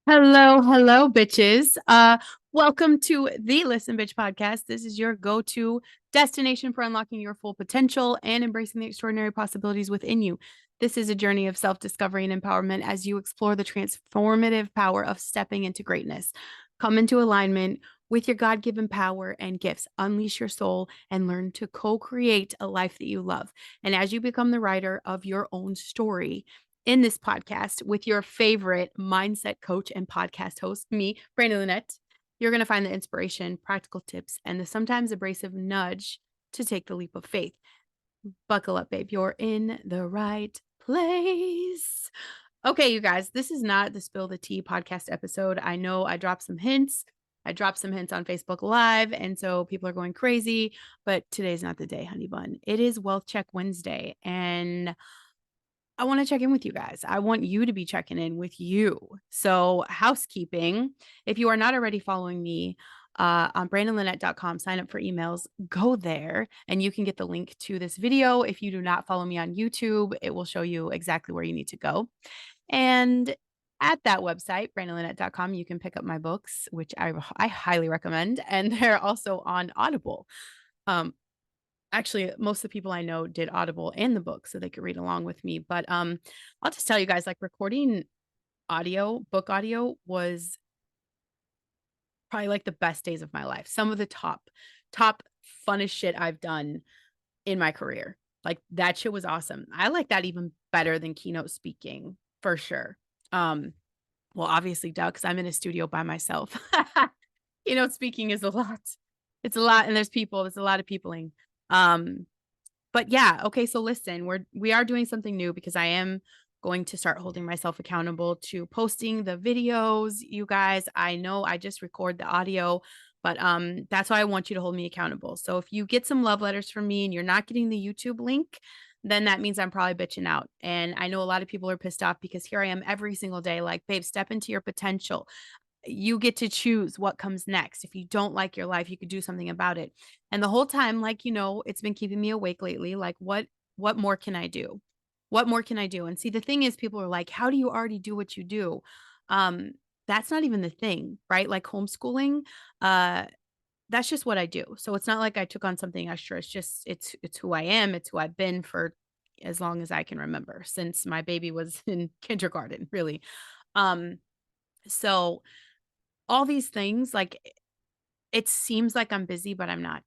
Hello, hello, bitches. Welcome to the Listen Bitch podcast. This is your go-to destination for unlocking your full potential and embracing the extraordinary possibilities within you. This is a journey of self-discovery and empowerment as you explore the transformative power of stepping into greatness. Come into alignment with your God-given power and gifts. Unleash your soul and learn to co-create a life that you love. And as you become the writer of your own story, in this podcast with your favorite mindset coach and podcast host, me, Brandon Lynette, you're going to find the inspiration, practical tips, and the sometimes abrasive nudge to take the leap of faith. Buckle up, babe. You're in the right place. Okay, you guys, this is not the Spill the Tea podcast episode. I know I dropped some hints. I dropped some hints on Facebook Live, and so people are going crazy, but today's not the day, honey bun. It is Wealth Check Wednesday, and I want to check in with you guys. I want you to be checking in with you. So, housekeeping, if you are not already following me on brandonlynette.com, sign up for emails, go there, and you can get the link to this video. If you do not follow me on YouTube, it will show you exactly where you need to go. And at that website, brandonlynette.com, you can pick up my books, which I highly recommend. And they're also on Audible. Actually, most of the people I know did Audible and the book so they could read along with me. But I'll just tell you guys, like recording book audio was probably like the best days of my life. Some of the top funnest shit I've done in my career. Like that shit was awesome. I like that even better than keynote speaking for sure. Well, obviously, duh, because I'm in a studio by myself. Keynote speaking is a lot. It's a lot, and there's a lot of peopling. But yeah, okay, so listen, we are doing something new because I am going to start holding myself accountable to posting the videos. You guys, I know I just record the audio, but that's why I want you to hold me accountable. So if you get some love letters from me and you're not getting the YouTube link, then that means I'm probably bitching out. And I know a lot of people are pissed off because here I am every single day like, babe, step into your potential. You get to choose what comes next. If you don't like your life, you could do something about it. And the whole time, like, it's been keeping me awake lately. Like, what more can I do? What more can I do? And see, the thing is, people are like, how do you already do what you do? Um, that's not even the thing, right? Like homeschooling, uh, that's just what I do. So it's not like I took on something extra. It's who I am. It's who I've been for as long as I can remember, since my baby was in kindergarten, really. Um, so all these things, like it seems like I'm busy, but I'm not.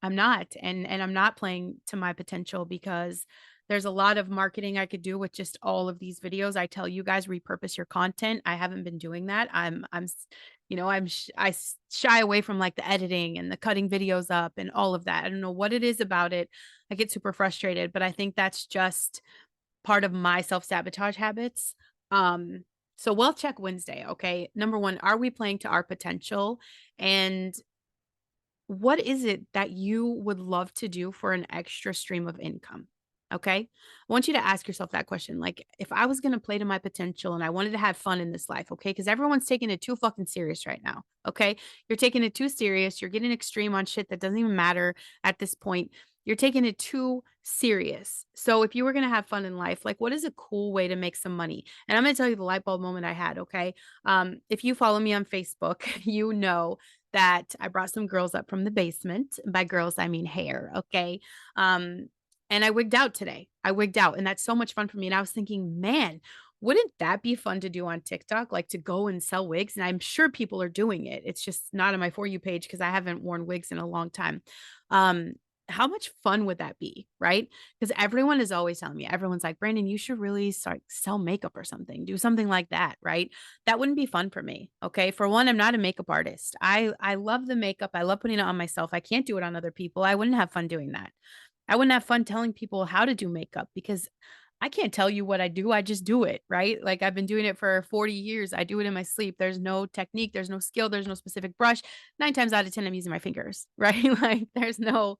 I'm not. And I'm not playing to my potential because there's a lot of marketing I could do with just all of these videos. I tell you guys repurpose your content. I haven't been doing that. I shy away from like the editing and the cutting videos up and all of that. I don't know what it is about it. I get super frustrated, but I think that's just part of my self-sabotage habits. Um, so wealth check Wednesday. Okay. Number one, are we playing to our potential? And what is it that you would love to do for an extra stream of income? Okay. I want you to ask yourself that question. Like, if I was going to play to my potential and I wanted to have fun in this life, okay? Because everyone's taking it too fucking serious right now. Okay. You're taking it too serious. You're getting extreme on shit that doesn't even matter at this point. You're taking it too serious. So, if you were going to have fun in life, like, what is a cool way to make some money? And I'm going to tell you the light bulb moment I had. Okay. If you follow me on Facebook, you know that I brought some girls up from the basement. By girls, I mean hair. Okay. Um, and I wigged out today. I wigged out, and that's so much fun for me. And I was thinking, man, wouldn't that be fun to do on TikTok? Like to go and sell wigs. And I'm sure people are doing it. It's just not on my For You page because I haven't worn wigs in a long time. Um, how much fun would that be? Right. Because everyone is always telling me, everyone's like, Brandon, you should really start sell makeup or something, do something like that. Right. That wouldn't be fun for me. Okay. For one, I'm not a makeup artist. I love the makeup. I love putting it on myself. I can't do it on other people. I wouldn't have fun doing that. I wouldn't have fun telling people how to do makeup because I can't tell you what I do. I just do it, right? Like I've been doing it for 40 years. I do it in my sleep. There's no technique, there's no skill, there's no specific brush. 9 times out of 10, I'm using my fingers, right? Like there's no,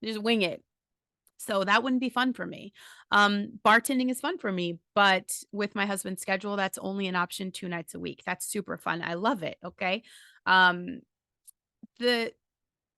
just wing it. So that wouldn't be fun for me. Bartending is fun for me, but with my husband's schedule, that's only an option 2 nights a week. That's super fun. I love it. Okay. Um, the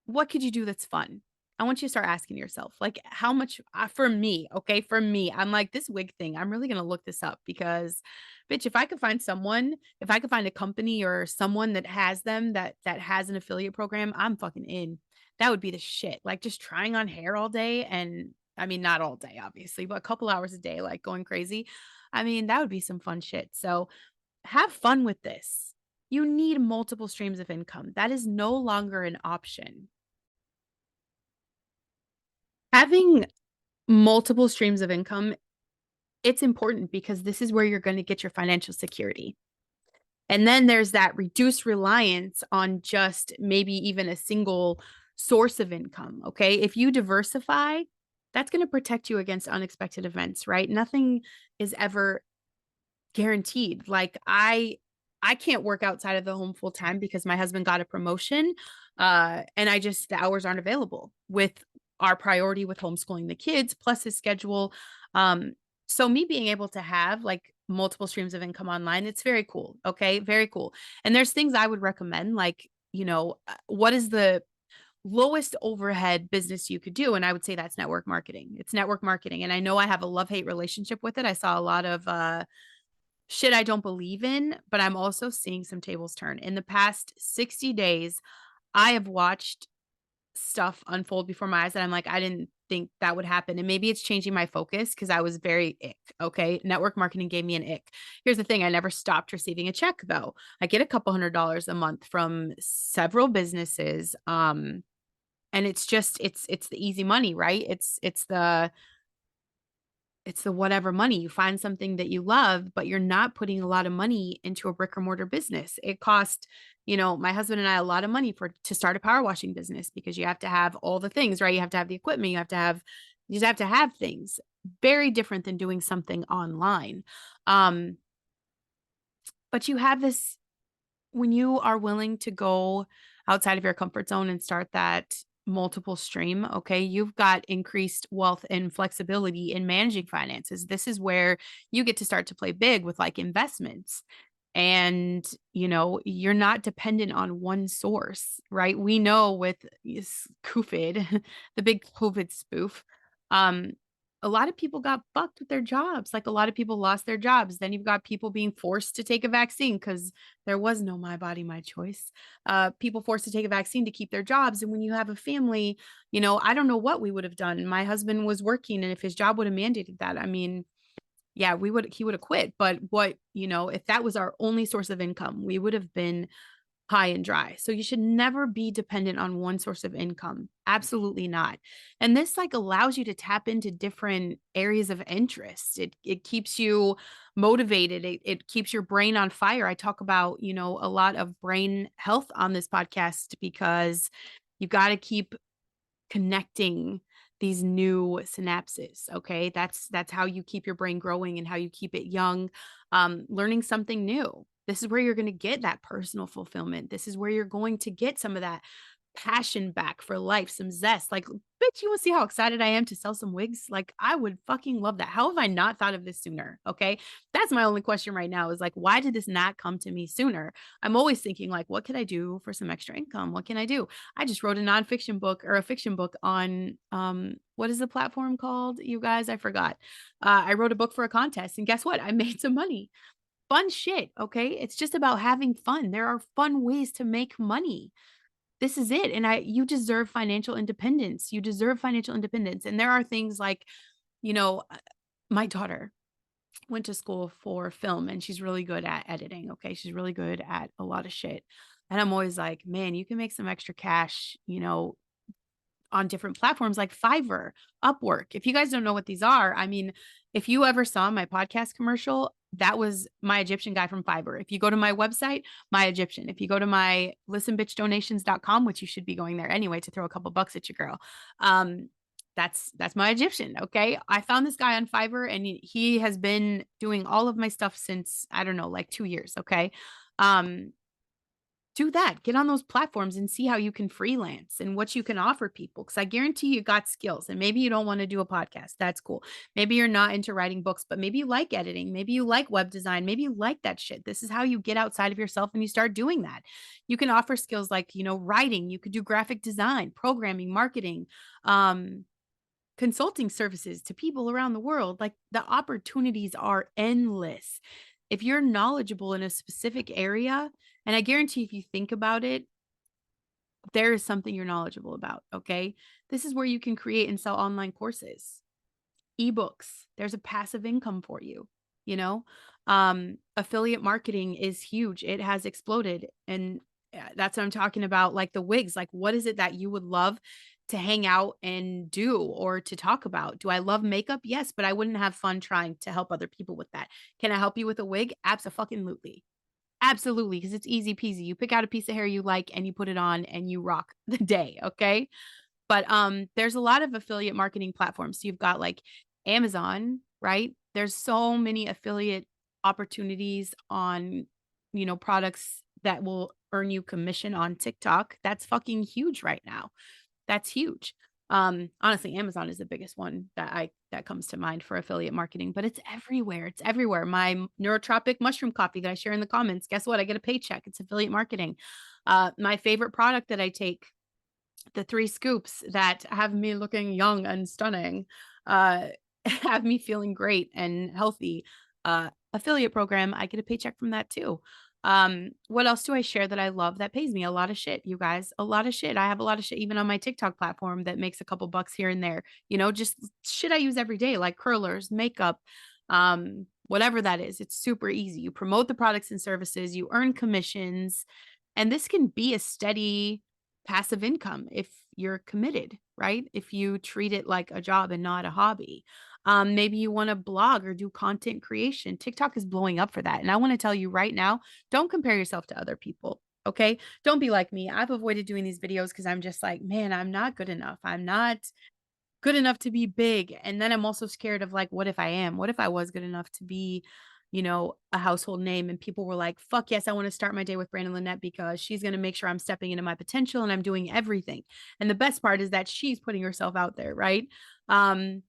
what could you do that's fun? I want you to start asking yourself, like, how much for me, okay, for me, I'm like, this wig thing, I'm really gonna look this up because, bitch, if I could find someone, if I could find a company or someone that has them that has an affiliate program, I'm fucking in. That would be the shit. Like just trying on hair all day and I mean, not all day, obviously, but a couple hours a day, like going crazy. I mean, that would be some fun shit. So have fun with this. You need multiple streams of income. That is no longer an option. Having multiple streams of income, it's important because this is where you're going to get your financial security. And then there's that reduced reliance on just maybe even a single source of income. Okay. If you diversify, that's going to protect you against unexpected events, right? Nothing is ever guaranteed. Like I can't work outside of the home full time because my husband got a promotion. And I just the hours aren't available with our priority with homeschooling the kids plus his schedule. Um, so me being able to have like multiple streams of income online, it's very cool. Okay. Very cool. And there's things I would recommend, like, what is the lowest overhead business you could do? And I would say that's network marketing. It's network marketing. And I know I have a love-hate relationship with it. I saw a lot of shit I don't believe in, but I'm also seeing some tables turn. In the past 60 days, I have watched stuff unfold before my eyes that I'm like, I didn't think that would happen. And maybe it's changing my focus because I was very ick. Okay. Network marketing gave me an ick. Here's the thing, I never stopped receiving a check though. I get a couple $100s a month from several businesses. And it's just it's the easy money, right? It's the whatever money. You find something that you love, but you're not putting a lot of money into a brick or mortar business. It cost, my husband and I a lot of money to start a power washing business because you have to have all the things, right? You have to have the equipment, you just have to have things. Very different than doing something online. Um, but you have this when you are willing to go outside of your comfort zone and start that multiple stream, okay, you've got increased wealth and flexibility in managing finances. This is where you get to start to play big with like investments. And, you're not dependent on one source, right? We know with COVID, the big COVID spoof, um, a lot of people got fucked with their jobs. Like a lot of people lost their jobs. Then you've got people being forced to take a vaccine because there was no my body, my choice. People forced to take a vaccine to keep their jobs. And when you have a family, I don't know what we would have done. My husband was working, and if his job would have mandated that, I mean, yeah, he would have quit. But if that was our only source of income, we would have been high and dry. So you should never be dependent on one source of income. Absolutely not. And this like allows you to tap into different areas of interest. It keeps you motivated. It keeps your brain on fire. I talk about, a lot of brain health on this podcast because you got to keep connecting these new synapses. Okay. That's how you keep your brain growing and how you keep it young. Learning something new. This is where you're going to get that personal fulfillment. This is where you're going to get some of that passion back for life, some zest. Like, bitch, you will see how excited I am to sell some wigs. Like, I would fucking love that. How have I not thought of this sooner? Okay. That's my only question right now is like, why did this not come to me sooner? I'm always thinking, like, what could I do for some extra income? What can I do? I just wrote a nonfiction book or a fiction book on, what is the platform called? You guys, I forgot. I wrote a book for a contest, and guess what? I made some money. Fun shit. Okay. It's just about having fun. There are fun ways to make money. This is it. And you deserve financial independence. You deserve financial independence. And there are things like, you know, uh, my daughter went to school for film and she's really good at editing. Okay. She's really good at a lot of shit. And I'm always like, man, you can make some extra cash, on different platforms like Fiverr, Upwork. If you guys don't know what these are, I mean, if you ever saw my podcast commercial, that was my Egyptian guy from Fiverr. If you go to my website, my Egyptian. If you go to my listenbitchdonations.com, which you should be going there anyway to throw a couple bucks at your girl, that's my Egyptian. Okay. I found this guy on Fiverr and he has been doing all of my stuff since, I don't know, like 2 years. Okay. Um, do that. Get on those platforms and see how you can freelance and what you can offer people. Cause I guarantee you got skills and maybe you don't want to do a podcast. That's cool. Maybe you're not into writing books, but maybe you like editing. Maybe you like web design. Maybe you like that shit. This is how you get outside of yourself and you start doing that. You can offer skills like, writing. You could do graphic design, programming, marketing, um, consulting services to people around the world. Like the opportunities are endless. If you're knowledgeable in a specific area, and I guarantee if you think about it, there is something you're knowledgeable about. Okay. This is where you can create and sell online courses, ebooks. There's a passive income for you, you know? Affiliate marketing is huge. It has exploded. And that's what I'm talking about. Like the wigs, like what is it that you would love to hang out and do or to talk about? Do I love makeup? Yes, but I wouldn't have fun trying to help other people with that. Can I help you with a wig? Absolutely. Absolutely, because it's easy peasy. You pick out a piece of hair you like and you put it on and you rock the day, okay? But, there's a lot of affiliate marketing platforms. So you've got, like, Amazon, right? There's so many affiliate opportunities on, products that will earn you commission on TikTok. That's fucking huge right now. That's huge. Honestly, Amazon is the biggest one that comes to mind for affiliate marketing, but it's everywhere. It's everywhere. My neurotropic mushroom coffee that I share in the comments, guess what? I get a paycheck. It's affiliate marketing. My favorite product that I take, the 3 scoops that have me looking young and stunning, uh, have me feeling great and healthy, affiliate program, I get a paycheck from that too. What else do I share that I love that pays me? A lot of shit, you guys, a lot of shit. I have a lot of shit even on my TikTok platform that makes a couple bucks here and there, just shit I use every day, like curlers, makeup, whatever that is. It's super easy. You promote the products and services, you earn commissions, and this can be a steady passive income if you're committed, right? If you treat it like a job and not a hobby. Maybe you want to blog or do content creation. TikTok is blowing up for that. And I want to tell you right now, don't compare yourself to other people. Okay. Don't be like me. I've avoided doing these videos because I'm just like, man, I'm not good enough. I'm not good enough to be big. And then I'm also scared of like, what if I am? What if I was good enough to be, a household name and people were like, fuck yes, I want to start my day with Brandon Lynette because she's going to make sure I'm stepping into my potential and I'm doing everything. And the best part is that she's putting herself out there, right? Um,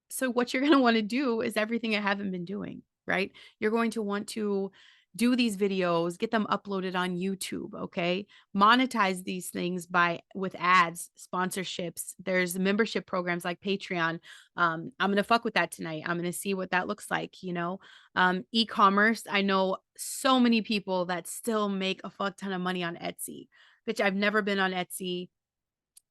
so what you're going to want to do is everything I haven't been doing, right? You're going to want to do these videos, get them uploaded on YouTube, okay? Monetize these things with ads, sponsorships. There's membership programs like Patreon. I'm going to fuck with that tonight. I'm going to see what that looks like. E-commerce. I know so many people that still make a fuck ton of money on Etsy. Bitch, I've never been on Etsy.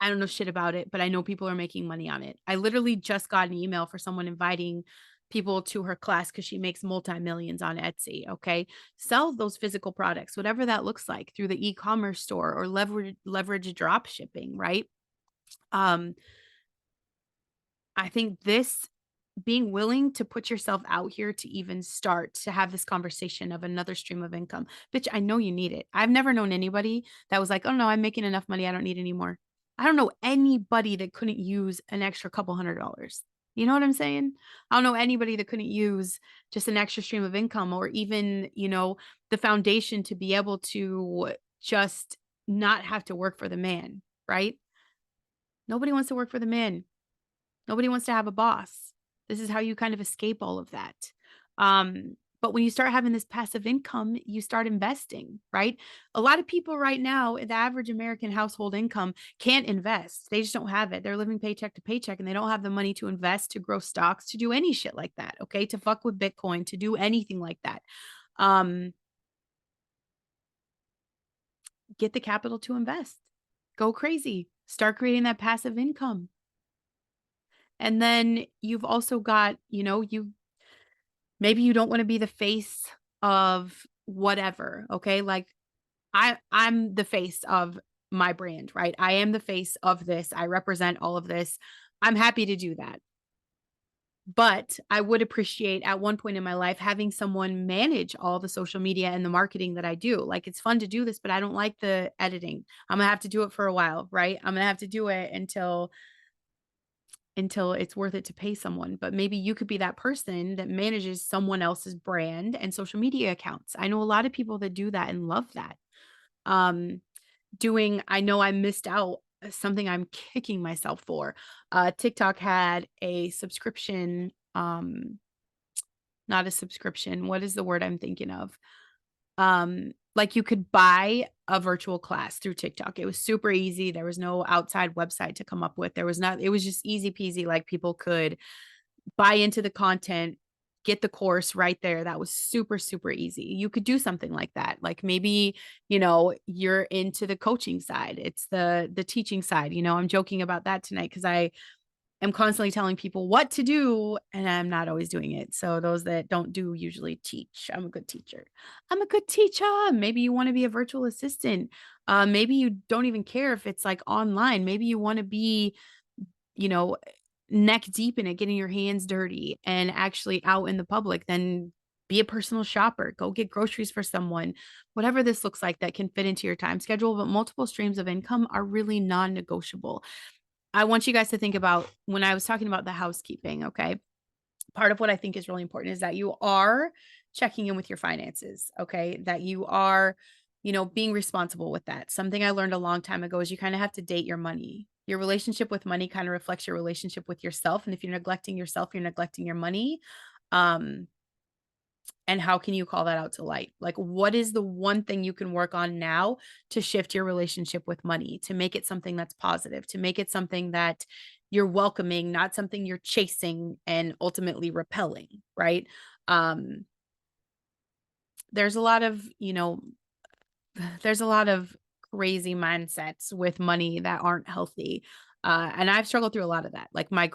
I don't know shit about it, but I know people are making money on it. I literally just got an email for someone inviting people to her class because she makes multi-millions on Etsy. Okay. Sell those physical products, whatever that looks like, through the e-commerce store or leverage drop shipping, right? Um, I think this being willing to put yourself out here to even start to have this conversation of another stream of income. Bitch, I know you need it. I've never known anybody that was like, oh no, I'm making enough money. I don't need any more. I don't know anybody that couldn't use an extra couple $100s. You know what I'm saying? I don't know anybody that couldn't use just an extra stream of income or even, the foundation to be able to just not have to work for the man, right? Nobody wants to work for the man. Nobody wants to have a boss. This is how you kind of escape all of that. But when you start having this passive income, you start investing, right? A lot of people right now, the average American household income can't invest. They just don't have it. They're living paycheck to paycheck and they don't have the money to invest, to grow stocks, to do any shit like that. Okay. To fuck with Bitcoin, to do anything like that. Get the capital to invest. Go crazy. Start creating that passive income. And then you've also got, maybe you don't want to be the face of whatever, okay? Like I'm the face of my brand, right? I am the face of this. I represent all of this. I'm happy to do that. But I would appreciate at one point in my life having someone manage all the social media and the marketing that I do. Like it's fun to do this, but I don't like the editing. I'm gonna have to do it for a while, right? I'm gonna have to do it until it's worth it to pay someone. But maybe you could be that person that manages someone else's brand and social media accounts. I know a lot of people that do that and love that. Doing, I know I missed out something I'm kicking myself for. TikTok had a subscription, not a subscription. What is the word I'm thinking of? Like you could buy a virtual class through TikTok. It was super easy. There was no outside website to come up with. There was not, it was just easy peasy. Like people could buy into the content, get the course right there. That was super, super easy. You could do something like that. Like maybe, you're into the coaching side. It's the teaching side. I'm joking about that tonight because I am constantly telling people what to do and I'm not always doing it. So those that don't do usually teach. I'm a good teacher. I'm a good teacher. Maybe you want to be a virtual assistant. Maybe you don't even care if it's like online. Maybe you want to be, you know, neck deep in it, getting your hands dirty and actually out in the public, then be a personal shopper, go get groceries for someone, whatever this looks like that can fit into your time schedule. But multiple streams of income are really non negotiable. I want you guys to think about when I was talking about the housekeeping, okay? Part of what I think is really important is that you are checking in with your finances, okay? That you are, being responsible with that. Something I learned a long time ago is you kind of have to date your money. Your relationship with money kind of reflects your relationship with yourself. And if you're neglecting yourself, you're neglecting your money. Um, and how can you call that out to light? Like, what is the one thing you can work on now to shift your relationship with money, to make it something that's positive, to make it something that you're welcoming, not something you're chasing and ultimately repelling, right? Um, there's a lot of, there's a lot of crazy mindsets with money that aren't healthy. And I've struggled through a lot of that. Like my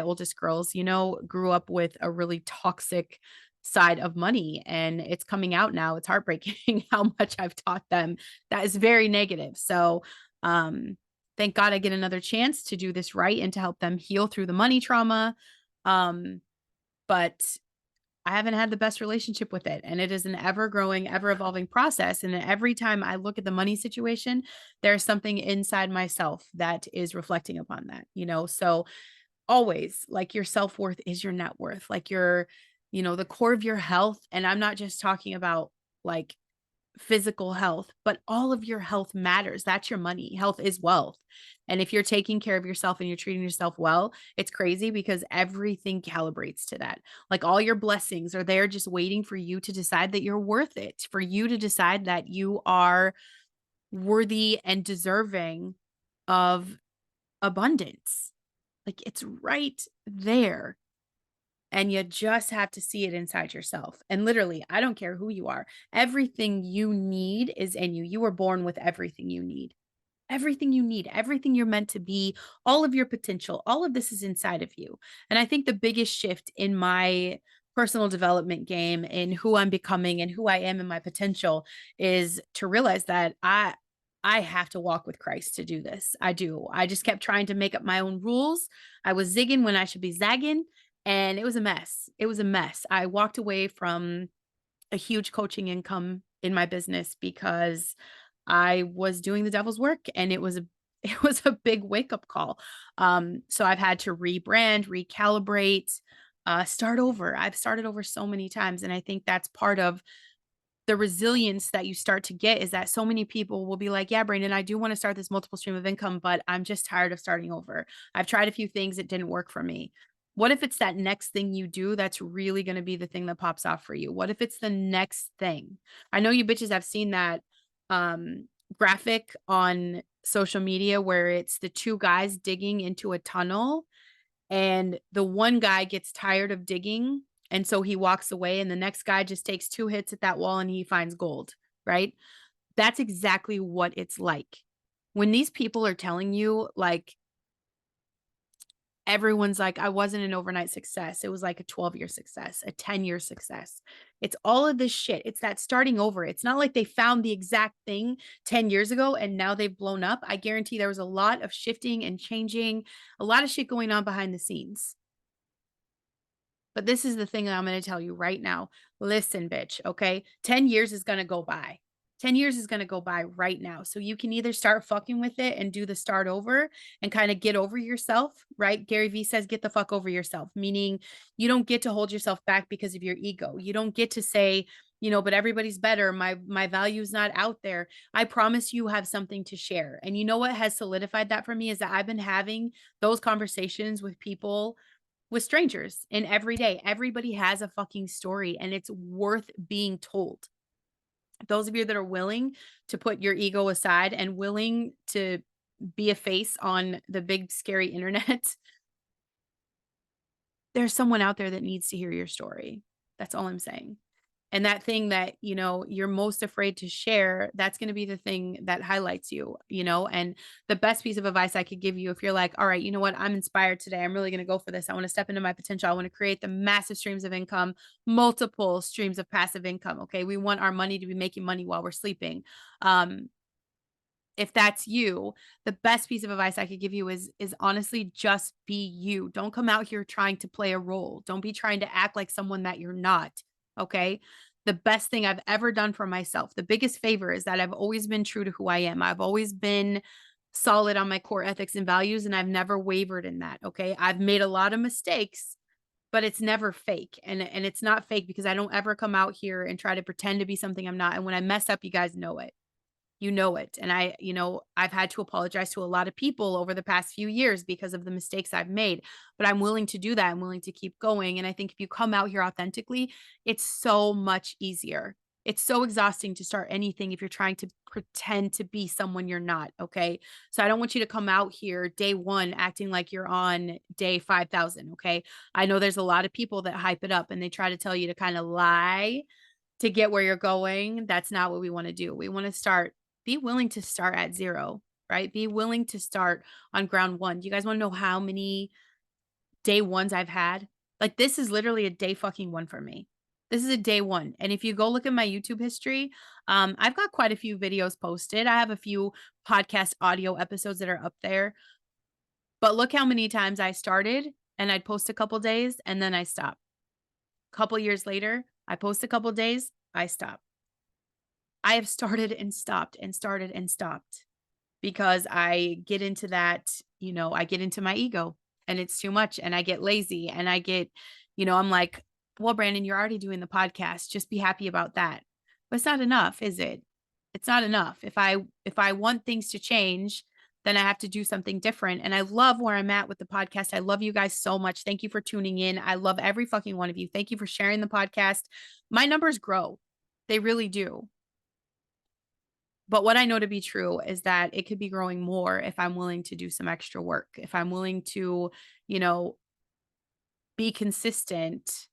oldest girls, grew up with a really toxic side of money and it's coming out now. It's heartbreaking how much I've taught them that is very negative. So, thank God I get another chance to do this right and to help them heal through the money trauma. But I haven't had the best relationship with it. And it is an ever growing, ever evolving process. And every time I look at the money situation, there's something inside myself that is reflecting upon that, So always like your self worth is your net worth, like the core of your health. And I'm not just talking about like physical health, but all of your health matters. That's your money. Health is wealth. And if you're taking care of yourself and you're treating yourself well, it's crazy because everything calibrates to that. Like all your blessings are there just waiting for you to decide that you're worth it, for you to decide that you are worthy and deserving of abundance. Like it's right there. And you just have to see it inside yourself. And literally, I don't care who you are. Everything you need is in you. You were born with everything you need. Everything you need, everything you're meant to be, all of your potential, all of this is inside of you. And I think the biggest shift in my personal development game in who I'm becoming and who I am and my potential is to realize that I have to walk with Christ to do this. I do. I just kept trying to make up my own rules. I was zigging when I should be zagging, and it was a mess. It was a mess. I walked away from a huge coaching income in my business because I was doing the devil's work and it was a it was a big wake up call. So I've had to rebrand, recalibrate, start over. I've started over so many times. And I think that's part of the resilience that you start to get is that so many people will be like, yeah, Brandon, I do want to start this multiple stream of income, but I'm just tired of starting over. I've tried a few things. It didn't work for me. What if it's that next thing you do that's really going to be the thing that pops off for you? What if it's the next thing? I know you bitches have seen that graphic on social media where it's the two guys digging into a tunnel and the one guy gets tired of digging and so he walks away and the next guy just takes two hits at that wall and he finds gold, right? That's exactly what it's like. When these people are telling you like everyone's like, I wasn't an overnight success. It was like a 12-year success, a 10-year success. It's all of this shit. It's that starting over. It's not like they found the exact thing 10 years ago and now they've blown up. I guarantee there was a lot of shifting and changing, a lot of shit going on behind the scenes. But this is the thing that I'm going to tell you right now. Listen, bitch, okay? 10 years is going to go by. 10 years is going to go by right now. So you can either start fucking with it and do the start over and kind of get over yourself, right? Gary Vee says, get the fuck over yourself, meaning you don't get to hold yourself back because of your ego. You don't get to say, but everybody's better. My value's not out there. I promise you have something to share. And you know what has solidified that for me is that I've been having those conversations with people, with strangers, and every day. Everybody has a fucking story and it's worth being told. Those of you that are willing to put your ego aside and willing to be a face on the big scary internet, there's someone out there that needs to hear your story. That's all I'm saying. And that thing that, you're most afraid to share, that's going to be the thing that highlights you, and the best piece of advice I could give you, if you're like, all right, you know what, I'm inspired today. I'm really going to go for this. I want to step into my potential. I want to create the massive streams of income, multiple streams of passive income. Okay. We want our money to be making money while we're sleeping. If that's you, the best piece of advice I could give you is honestly just be you. Don't come out here trying to play a role. Don't be trying to act like someone that you're not. Okay. The best thing I've ever done for myself, the biggest favor, is that I've always been true to who I am. I've always been solid on my core ethics and values, and I've never wavered in that. Okay. I've made a lot of mistakes, but it's never fake. And it's not fake because I don't ever come out here and try to pretend to be something I'm not. And when I mess up, you guys know it. You know it. And I've had to apologize to a lot of people over the past few years because of the mistakes I've made, but I'm willing to do that. I'm willing to keep going. And I think if you come out here authentically, it's so much easier. It's so exhausting to start anything if you're trying to pretend to be someone you're not. Okay. So I don't want you to come out here day one acting like you're on day 5,000. Okay. I know there's a lot of people that hype it up and they try to tell you to kind of lie to get where you're going. That's not what we want to do. We want to be willing to start at zero, right? Be willing to start on ground one. Do you guys want to know how many day ones I've had? Like, this is literally a day fucking one for me. This is a day one. And if you go look at my YouTube history, I've got quite a few videos posted. I have a few podcast audio episodes that are up there. But look how many times I started and I'd post a couple days and then I stop. A couple years later, I post a couple days, I stop. I have started and stopped and started and stopped because I get into that, I get into my ego and it's too much and I get lazy and I get, I'm like, well, Brandon, you're already doing the podcast. Just be happy about that. But it's not enough, is it? It's not enough. If I want things to change, then I have to do something different. And I love where I'm at with the podcast. I love you guys so much. Thank you for tuning in. I love every fucking one of you. Thank you for sharing the podcast. My numbers grow. They really do. But what I know to be true is that it could be growing more if I'm willing to do some extra work, if I'm willing to, be consistent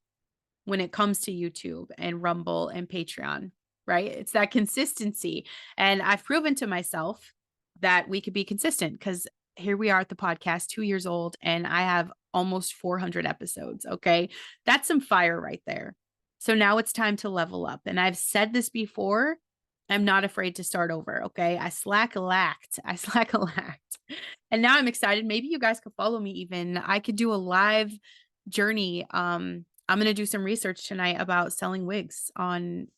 when it comes to YouTube and Rumble and Patreon, right? It's that consistency. And I've proven to myself that we could be consistent because here we are at the podcast, 2 years old, and I have almost 400 episodes. Okay. That's some fire right there. So now it's time to level up. And I've said this before. I'm not afraid to start over. Okay. I slack-a-lacked. And now I'm excited. Maybe you guys could follow me even. I could do a live journey. I'm going to do some research tonight about selling wigs on,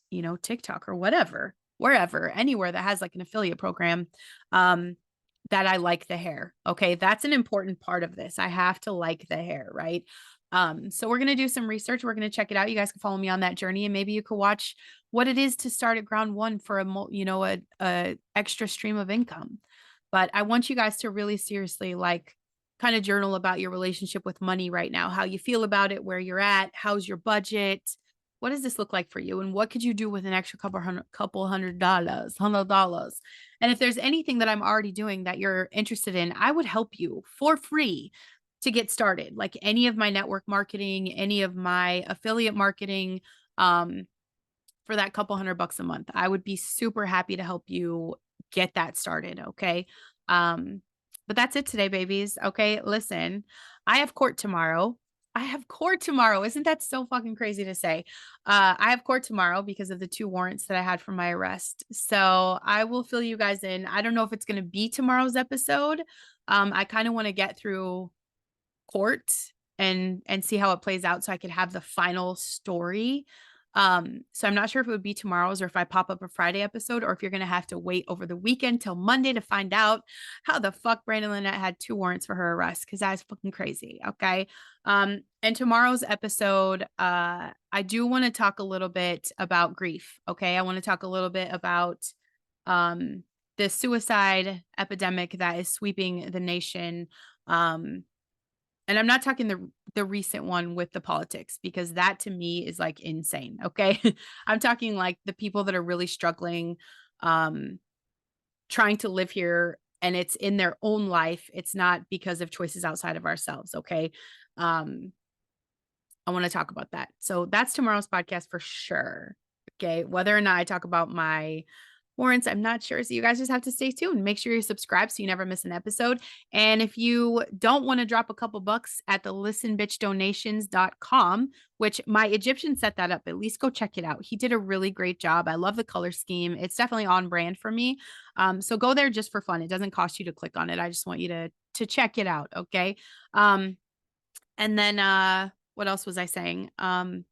TikTok or whatever, wherever, anywhere that has like an affiliate program. That I like the hair. Okay. That's an important part of this. I have to like the hair. Right. So we're going to do some research. We're going to check it out. You guys can follow me on that journey and maybe you could watch what it is to start at ground one for a extra stream of income. But I want you guys to really seriously kind of journal about your relationship with money right now, how you feel about it, where you're at, how's your budget, what does this look like for you, and what could you do with an extra couple hundred dollars. And if there's anything that I'm already doing that you're interested in, I would help you for free to get started. Like any of my network marketing, any of my affiliate marketing, for that couple $100 a month. I would be super happy to help you get that started. Okay. But that's it today, babies. Okay. Listen, I have court tomorrow. Isn't that so fucking crazy to say? I have court tomorrow because of the 2 warrants that I had for my arrest. So I will fill you guys in. I don't know if it's going to be tomorrow's episode. I kind of want to get through court and see how it plays out so I could have the final story. So I'm not sure if it would be tomorrow's or if I pop up a Friday episode, or if you're going to have to wait over the weekend till Monday to find out how the fuck Brandon Lynette had 2 warrants for her arrest, because that's fucking crazy. Okay. And tomorrow's episode, I do want to talk a little bit about grief. Okay. I want to talk a little bit about um the suicide epidemic that is sweeping the nation. And I'm not talking the recent one with the politics, because that to me is like insane. Okay. I'm talking like the people that are really struggling, um, trying to live here, and it's in their own life. It's not because of choices outside of ourselves. Okay. Um, I want to talk about that. So that's tomorrow's podcast for sure. Okay. Whether or not I talk about my warrants, I'm not sure. So you guys just have to stay tuned. Make sure you're subscribed so you never miss an episode. And if you don't want to drop a couple bucks at the listenbitchdonations.com, which my Egyptian set that up, at least go check it out. He did a really great job. I love the color scheme. It's definitely on brand for me. So go there just for fun. It doesn't cost you to click on it. I just want you to check it out. Okay. And then what else was I saying? My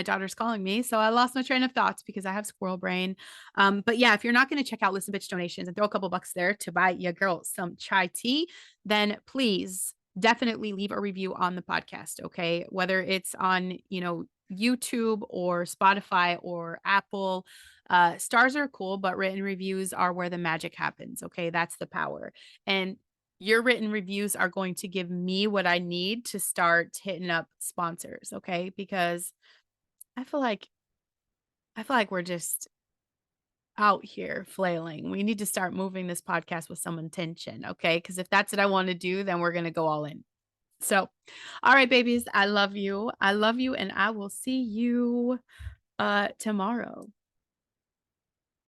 daughter's calling me, so I lost my train of thoughts because I have squirrel brain. But yeah, if you're not going to check out Listen Bitch Donations and throw a couple bucks there to buy your girl some chai tea, then please definitely leave a review on the podcast. Okay, whether it's on YouTube or Spotify or Apple. Stars are cool, but written reviews are where the magic happens. Okay, that's the power. And your written reviews are going to give me what I need to start hitting up sponsors, okay? Because I feel like we're just out here flailing. We need to start moving this podcast with some intention, okay? Because if that's what I want to do, then we're going to go all in. So, all right, babies, I love you. I love you, and I will see you tomorrow.